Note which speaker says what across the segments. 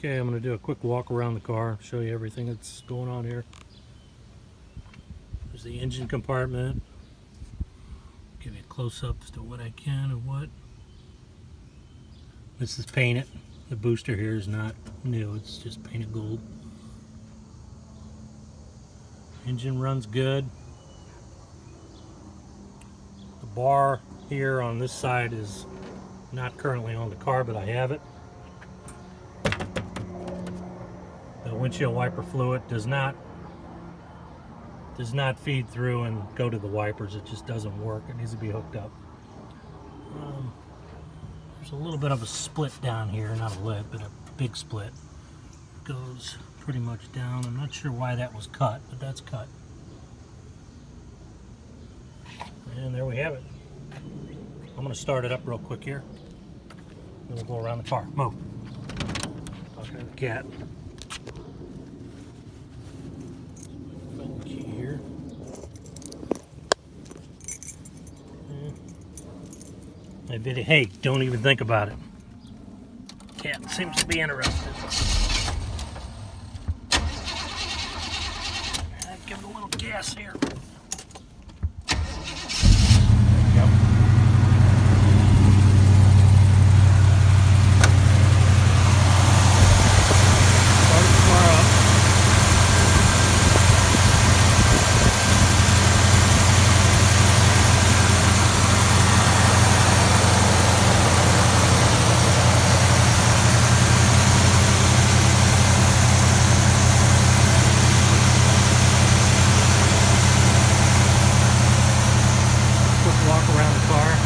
Speaker 1: Okay, I'm going to do a quick walk around the car, show you everything that's going on here. There's the engine compartment. Give you close-ups to what I can of what. This is painted. The booster here is not new, it's just painted gold. Engine runs good. The bar here on this side is not currently on the car, but I have it. The windshield wiper fluid does not feed through and go to the wipers. It just doesn't work. It needs to be hooked up. There's a little bit of a split down here, not a lip, but a big split. It goes pretty much down. I'm not sure why that was cut, but that's cut. And there we have it. I'm going to start it up real quick here. Then we'll go around the car. Move. Talking to the cat. Key here. Hey, don't even think about it. Cat seems to be interested. Give it a little gas here. Walk around the car.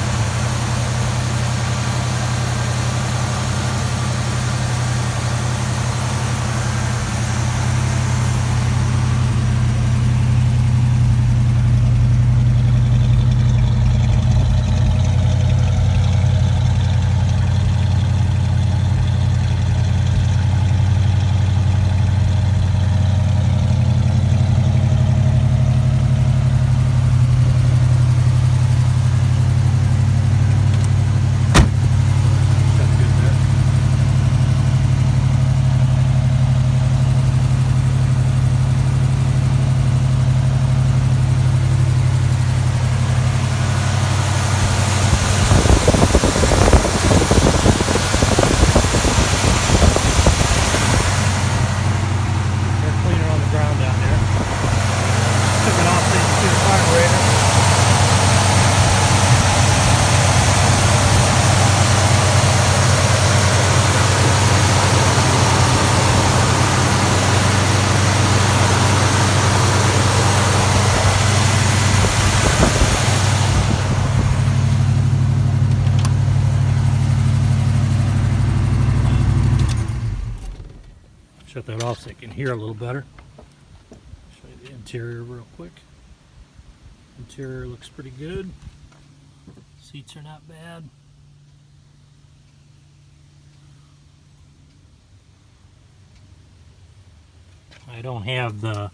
Speaker 1: Shut that off so you can hear a little better. Show you the interior real quick. Interior looks pretty good. Seats are not bad. I don't have the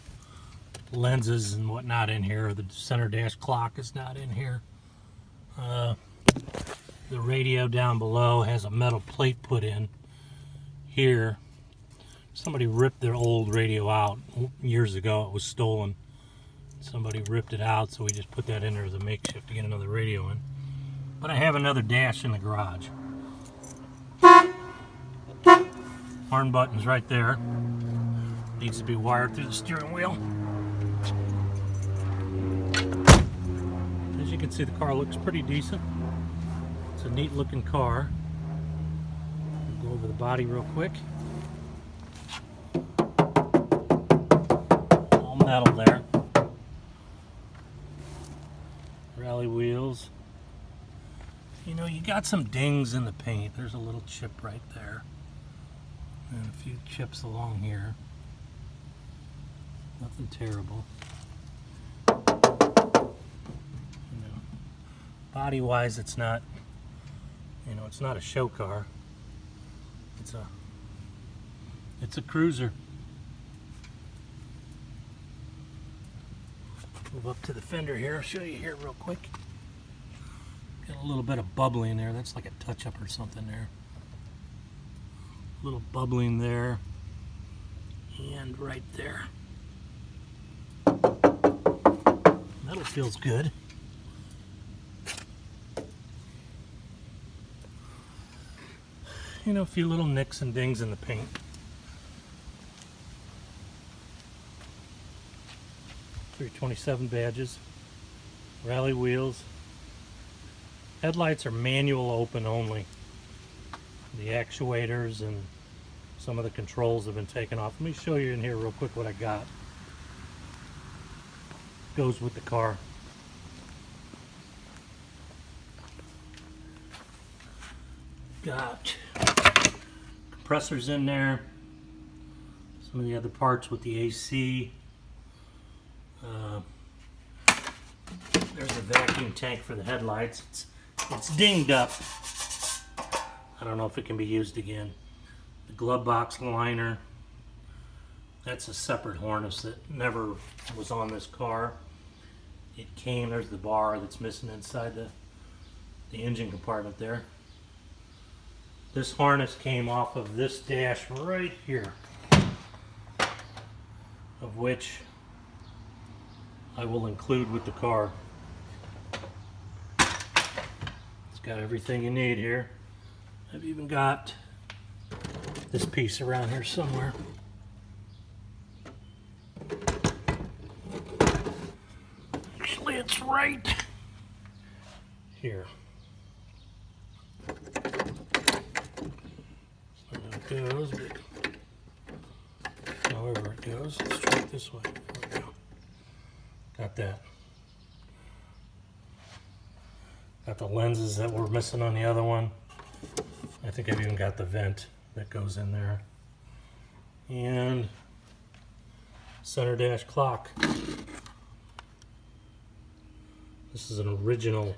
Speaker 1: lenses and whatnot in here. The center dash clock is not in here. The radio down below has a metal plate put in here. Somebody ripped their old radio out years ago. It was stolen. Somebody ripped it out, so we just put that in there as a makeshift to get another radio in. But I have another dash in the garage. Horn button's right there. Needs to be wired through the steering wheel. As you can see, the car looks pretty decent. It's a neat looking car. We'll go over the body real quick. All metal there. Rally wheels. You know, you got some dings in the paint. There's a little chip right there. And a few chips along here. Nothing terrible. You know, body-wise, it's not, you know, it's not a show car. It's a cruiser. Move up to the fender here. I'll show you here real quick. Got a little bit of bubbly in there. That's like a touch-up or something there. little bubbling there and right there. Metal feels good. You know, a few little nicks and dings in the paint. .327 badges, rally wheels. Headlights are manual open only. The actuators and some of the controls have been taken off. Let me show you in here real quick what I got. Goes with the car. Got compressors in there. Some of the other parts with the AC. There's a vacuum tank for the headlights. It's dinged up. I don't know if it can be used again. The glove box liner. That's a separate harness that never was on this car. It came, there's the bar that's missing inside the engine compartment there. This harness came off of this dash right here, of which I will include with the car. It's got everything you need here. I've even got this piece around here somewhere. Actually, it's right here. I don't know how it goes, but however it goes, let's try it this way. There we go. Got that. Got the lenses that were missing on the other one. I think I've even got the vent that goes in there. And center dash clock. This is an original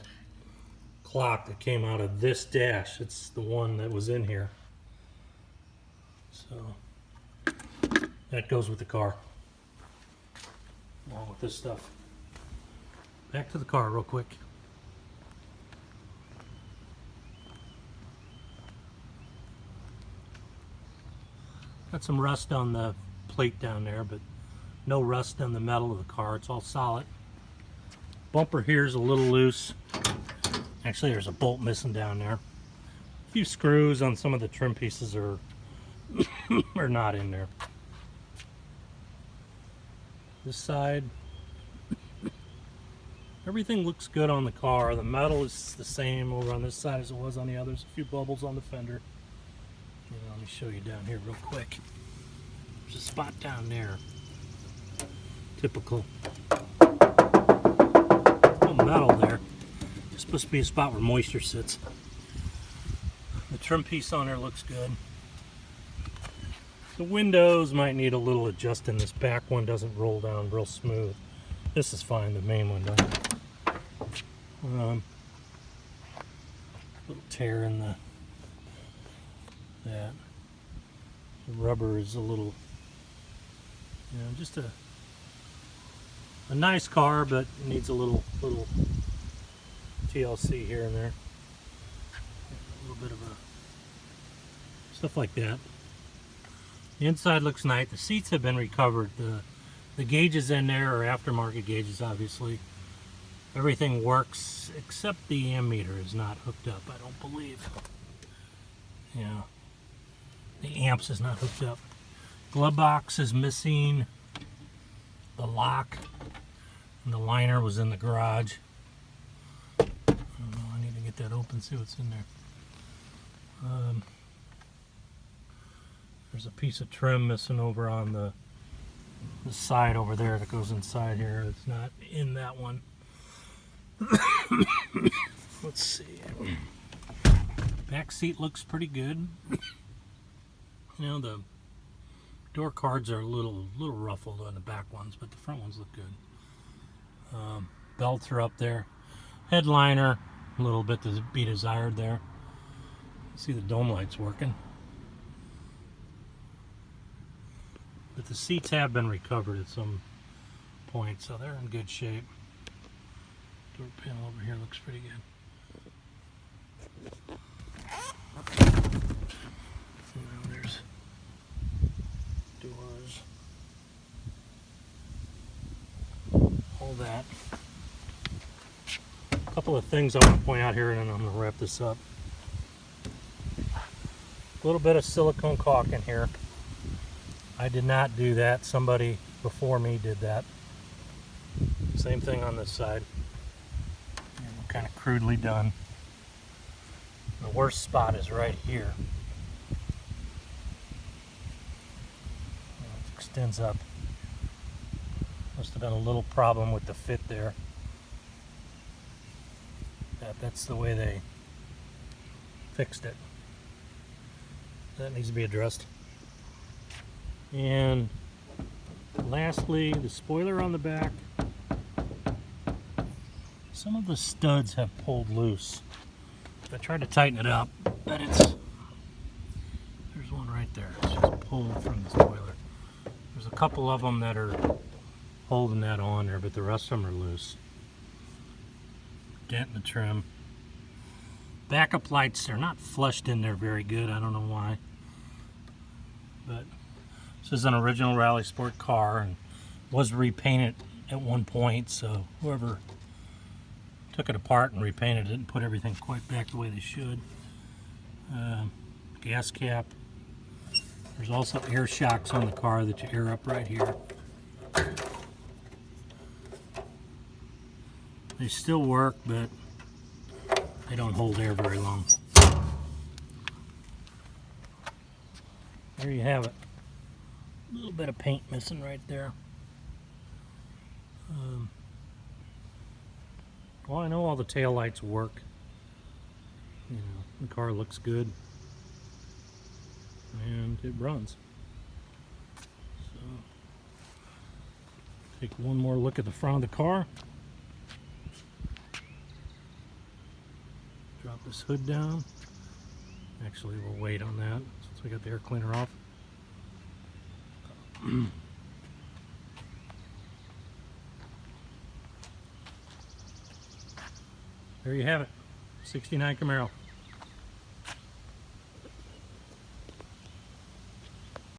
Speaker 1: clock that came out of this dash. It's the one that was in here. So that goes with the car, along with this stuff. Back to the car real quick. Got some rust on the plate down there, but no rust on the metal of the car. It's all solid. Bumper here is a little loose. Actually, there's a bolt missing down there. A few screws on some of the trim pieces are are not in there. This side, everything looks good on the car. The metal is the same over on this side as it was on the others. A few bubbles on the fender. Let me show you down here real quick. There's a spot down there. Typical. No metal there. It's supposed to be a spot where moisture sits. The trim piece on there looks good. The windows might need a little adjusting. This back one doesn't roll down real smooth. This is fine, the main one doesn't. Little tear in the rubber is a little, just a nice car, but it needs a little TLC here and there. A little bit of stuff like that. The inside looks nice. The seats have been recovered. The gauges in there are aftermarket gauges, obviously. Everything works except the ammeter is not hooked up, I don't believe. Yeah. The amps is not hooked up. Glove box is missing. The lock and the liner was in the garage. I don't know, I need to get that open, see what's in there. There's a piece of trim missing over on the side over there that goes inside here. It's not in that one. Let's see. Back seat looks pretty good. The door cards are a little ruffled on the back ones, but the front ones look good. Belts are up there. Headliner, a little bit to be desired there. See the dome lights working. But the seats have been recovered at some point, so they're in good shape. Door panel over here looks pretty good. There's all that. A couple of things I want to point out here, and then I'm going to wrap this up. A little bit of silicone caulk in here. I did not do that. Somebody before me did that. Same thing on this side. Kind of crudely done. The worst spot is right here. It extends up. Must have been a little problem with the fit there. That's the way they fixed it. That needs to be addressed. And lastly, the spoiler on the back. Some of the studs have pulled loose. I tried to tighten it up, but there's one right there. It's just pulled from the spoiler. There's a couple of them that are holding that on there, but the rest of them are loose. Dent in the trim. Backup lights are not flushed in there very good. I don't know why. But this is an original Rally Sport car and was repainted at one point, so whoever took it apart and repainted it and put everything quite back the way they should. Gas cap. There's also air shocks on the car that you air up right here. They still work, but they don't hold air very long. There you have it. A little bit of paint missing right there. Well, I know all the tail lights work. You know, the car looks good. And it runs. So, take one more look at the front of the car. Drop this hood down. Actually, we'll wait on that since we got the air cleaner off. There you have it, 69 Camaro.